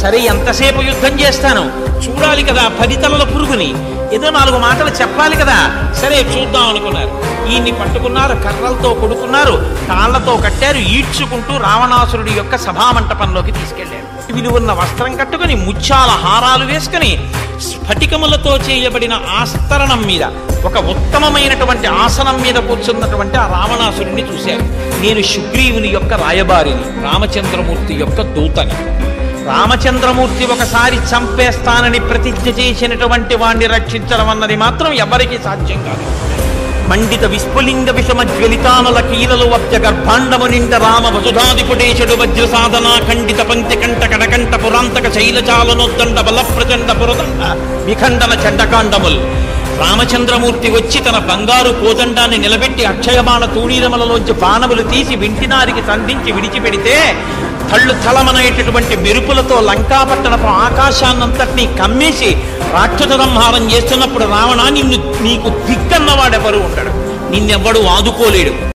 సరే ఎంతసేపు యుద్ధం చేస్తాను, చూడాలి కదా 10 తలల పురుగుని, ఏదో 4 మాటలు చెప్పాలి కదా, సరే చూద్దాం అనుకున్నారు. ఈయన్ని పట్టుకున్నారు, కర్రలతో కొడుకున్నారు, తాళ్లతో కట్టారు, ఈడ్చుకుంటూ రావణాసురుడి యొక్క సభామంటపంలోకి తీసుకెళ్లారు. విలువన్న వస్త్రం కట్టుకుని, ముత్యాల హారాలు వేసుకుని, స్ఫటికములతో చేయబడిన ఆస్తరణం మీద ఒక ఉత్తమమైనటువంటి ఆసనం మీద కూర్చున్నటువంటి ఆ రావణాసురుడిని చూశారు. నేను సుగ్రీవుని యొక్క రాయబారిని, రామచంద్రమూర్తి యొక్క దూతని. రామచంద్రమూర్తి ఒకసారి చంపేస్తానని ప్రతిజ్ఞ చేసినటువంటి వాణ్ణి రక్షించడం అన్నది మాత్రం ఎవరికీ సాధ్యం కాదు. మండిత విస్ఫులింగ విషమ జ్వలితానల కీలలు వప్య గర్భాండము నిండ రామ వసుధాదిపుటేశుడు వజ్ర సాధనా ఖండిత పంక్తి కంట కడకంట పురాంతక శైలచాలనొద్దండ బల ప్రచండ పురదండ విఖండన చండకాండములు. రామచంద్రమూర్తి వచ్చి తన బంగారు కోదండాన్ని నిలబెట్టి అక్షయబాణ తూణీరమలలోంచి బాణములు తీసి వింటినారికి సంధించి విడిచిపెడితే తళ్ళు తలమనేటటువంటి మెరుపులతో లంకాపట్టణపు ఆకాశాన్నంతటినీ కమ్మేసి రాక్షస సంహారం చేస్తున్నప్పుడు రావణ నీకు దిక్కన్నవాడెవరు ఉండడు, నిన్నెవ్వడు ఆదుకోలేడు.